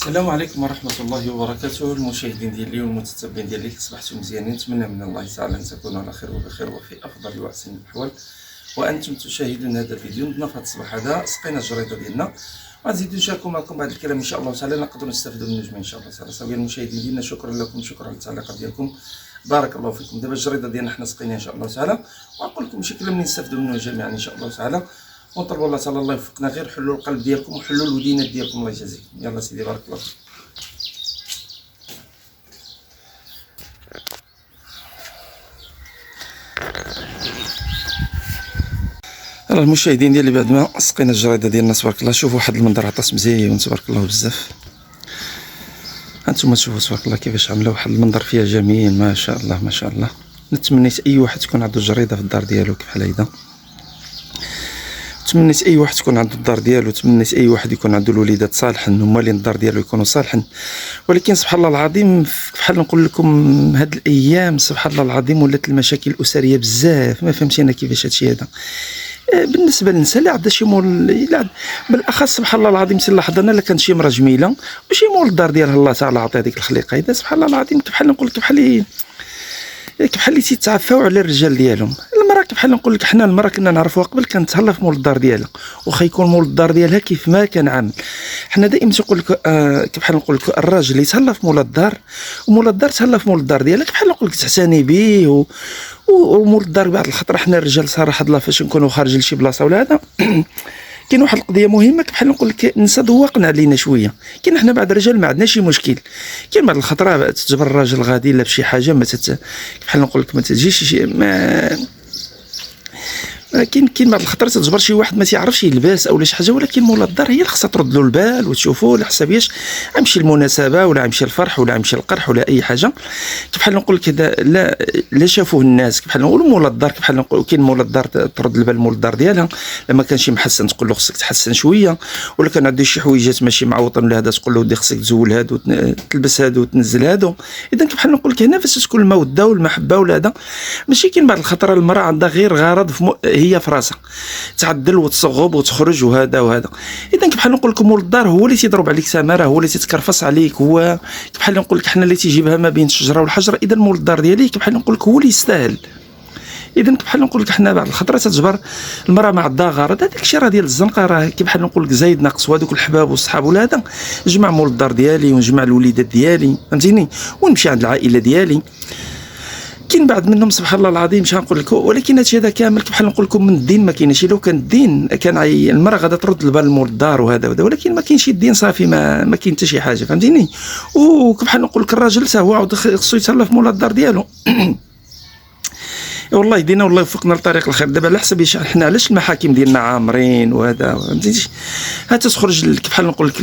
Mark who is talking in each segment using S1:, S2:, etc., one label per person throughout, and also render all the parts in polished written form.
S1: السلام عليكم ورحمة الله وبركاته. المشاهدين ديالي والمتتبعين ديالي، صبحتوا مزيانين؟ نتمنى من الله تعالى ان تكونوا على خير وبخير وفي افضل واحسن الاحوال وانتم تشاهدون هذا الفيديو. نضنا في هذا الصباح هذا سقينا الجريده ديالنا وغنزيدو نشاركوا معكم بعض الكلام ان شاء الله تعالى نقدروا نستافدوا منه جميعا ان شاء الله تعالى. صافي المشاهدين ديالنا، شكرا لكم، شكرا على التعليقات ديالكم، بارك الله فيكم. دابا الجريده ديالنا حنا سقيناها ان شاء الله تعالى، ونقول لكم شي كلام اللي نستافدوا منه جميعا ان شاء الله تعالى، ونطلبوا الله تعالى الله يوفقنا. غير حلوا القلب ديالكم وحلوا الودينات ديالكم، الله يجازيكم. يلا سيدي، بارك الله فيك. راه المشاهدين ديالي، بعد ما سقينا الجريده ديالنا تبارك الله، شوفوا واحد المنظر عطاس مزيان تبارك الله بزاف. هانتوما تشوفوا تبارك الله كيفاش عامله، واحد المنظر فيها جميل ما شاء الله ما شاء الله. نتمنيت اي واحد تكون عنده الجريده في الدار ديالو بحال هيدا، تمنيت اي واحد تكون عنده الدار ديالو، تمنيت اي واحد يكون عنده الوليدات صالحين ومالين الدار ديالو يكونوا صالحين. ولكن سبحان الله العظيم، بحال نقول لكم هاد الايام سبحان الله العظيم ولات المشاكل الاسريه بزاف، ما فهمتي انا كيفاش هادشي هذا بالنسبه للنساء اللي عندها شي مول، بالاخص سبحان الله العظيم سي لاحظ انا، الا كانت شي مرا جميله وشي مول الدار ديالها الله تعالى عطيها ديك الخليقه هذا، سبحان الله العظيم بحال نقول لك بحال اللي تيتعفاو على الرجال ديالهم. المراه بحال نقول لك، حنا المراه كنا نعرفوها قبل كانت تهلا في مول الدار ديالها، واخا يكون مول الدار ديالها كيف ما كان عامل. حنا دائما تنقول لك بحال نقول لك الراجل اللي تهلا في مول الدار ومول الدار تهلا في مول الدار ديالها، بحال نقول لك تعتني به ومول الدار. بعض الخطره حنا الرجال صراحه الله فاش نكونوا خارج لشي بلاصه ولا هذا كاين واحد القضيه مهمه بحال نقول لك النساء ذوقنا علينا شويه. كاين حنا بعض الرجال ما عندناش شي مشكل، كاين بعض الخطره تجبر الراجل غادي لا بشي حاجه ما بحال نقول لك ما تجيش شي كاين بعض الخطرات تجبر شي واحد ما تيعرفش يلبس او شي حاجه، ولكن مولا الدار هي اللي خصها ترد له البال وتشوفوا على حسابياش غيمشي المناسبه ولا غيمشي الفرح ولا غيمشي القرح ولا اي حاجه. بحال نقول لك هذا لا شافوه الناس بحال نقولوا مولا الدار، بحال نقول كاين مولا الدار ترد البال مولا الدار ديالها لما كان شي محسن تقول له خصك تحسن شويه، ولا كان عنده شي حويجات ماشي معوطن ولا هذا تقول له ودي خصك تزول هادو تلبس هادو وتنزل هادو. اذا بحال نقول لك هنا فاش تكون الموده والمحبه ولا هذا ماشي. كاين بعض الخطره المراه عندها غير غرض هي في راسها تعدل وتصغب وتخرج وهذا وهذا. اذا بحال نقول لكم مول الدار هو اللي تيضرب عليك سماره، هو اللي تيتكرفص عليك، هو بحال نقول لك حنا اللي تيجيبها ما بين الشجره والحجر. اذا مول الدار ديالك بحال نقول لك هو اللي يستاهل. اذا بحال نقول لك حنا بعض الخطرات تجبر المراه ما عندها غرض، هذاك الشيء راه ديال الزنقه، راه كي بحال نقول لك زايد ناقص، وهذوك الحباب والصحاب ولا هذا نجمع مول الدار ديالي ونجمع الوليدات ديالي فهمتيني ونمشي عند العائله ديالي. كاين بعض منهم سبحان الله العظيم مش غنقول لك، ولكن هادشي هذا كامل بحال نقول لكم من الدين ما كاينش. لو كان الدين كان المراه غادا ترد البال مول الدار وهذا وهذا، ولكن ما كاينش الدين صافي ما كاين حتى شي حاجه فهمتيني. وبحال نقول لك الراجل حتى هو عاود خصو يتهلا في مول الدار ديالو والله يدينا والله يوفقنا لطريق الخير. دابا على حسب حنا علاش المحاكم ديالنا عامرين وهذا فهمتيني، تخرج بحال نقول لك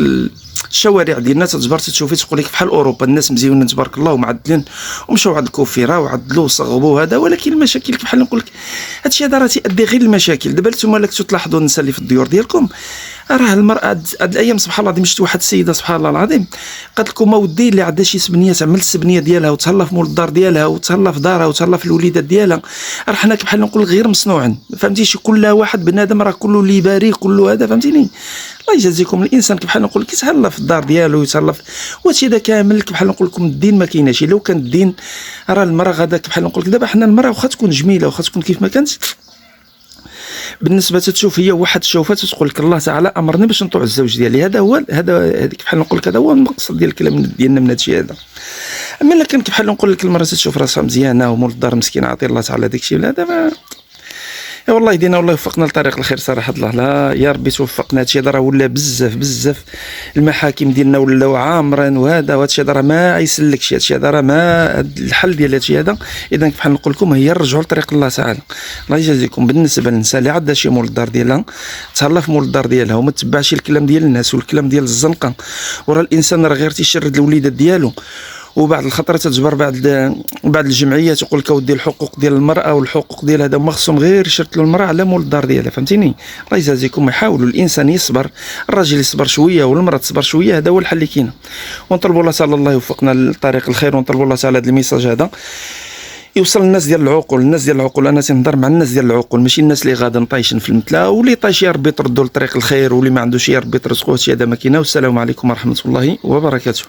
S1: الشوارع ديالنا تجبر تشوفي تقول لك بحال اوروبا الناس مزيونين تبارك الله ومعدلين ومشاو عند الكوفيره وعدلوا وصغبوا هذا، ولكن المشاكل بحال نقول لك هادشي هذا راه تيؤدي غير المشاكل. دابا نتوما لك تلاحظوا النساء اللي في الديور ديالكم، راه المراه هاد الايام سبحان الله العظيم شفت واحد السيده سبحان الله العظيم قالت لكم اودي اللي عندها شي سبنيه تعمل السبنيه ديالها وتهلا في مول الدار ديالها وتهلا في دارها وتهلا في الوليدات ديالها. راه حنا بحال نقول غير مصنوعين فهمتي، شي كل واحد بنادم راه كله اللي باري كله هذا فهمتيني. الله يجازيكم. الانسان بحال نقول لك يتهلا في الدار ديالو يتهلا وهادشي هذا كامل بحال نقول لكم الدين ما كايناش. لو كان الدين راه المراه غادا بحال نقول لك دابا حنا المراه واخا تكون جميله واخا تكون كيف ما كانت بالنسبه تشوف هي واحد شوفات تقول لك الله تعالى امرني باش نطوع الزوج ديالي. هذا هذيك بحال نقول لك هذا هو المقصد ديال الكلام ديالنا من هادشي هذا. اما الا كان بحال نقول لك المراه تشوف راسها مزيانه ومول الدار مسكينه عطي الله تعالى داكشي ولا هذا والله يدينا والله يوفقنا لطريق الخير صراحه الله. لا يا ربي توفقنا. هادشي هذا راه ولا بزاف المحاكم ديالنا ولاو عامرين وهادشي هذا راه ما يسلكش. هادشي هذا راه ما الحل ديال هادشي هذا. اذا بحال نقول لكم هي نرجعوا لطريق الله تعالى. الله يجازيكم. بالنسبه للنساء اللي عندها شي مول الدار ديالها تهلا في مول الدار ديالها وما تتبعش الكلام ديال الناس والكلام ديال الزنقه، وراه الانسان راه غير تيشرد الوليدات ديالو. وبعض الخطرات تجبر بعض الجمعيات تقول لك اودي الحقوق ديال المراه والحقوق ديال هذا ما خصهم غير يشرطوا المراه على مول الدار ديالها فهمتيني. الله يجازيكم. يحاولوا الانسان يصبر، الراجل يصبر شويه والمراه تصبر شويه، هذا هو الحل اللي كاين. ونطلبوا الله تعالى الله يوفقنا لطريق الخير، ونطلبوا الله تعالى هذا الميساج هذا يوصل للناس ديال العقول. الناس ديال العقول، انا تنهضر مع الناس ديال العقول، ماشي الناس اللي غادي طايشين في المتلا، واللي طايش يا ربي تردوا لطريق الخير، واللي ما عندوش يا ربي ترزقوه. هذا ما كاينه. والسلام عليكم ورحمه الله وبركاته.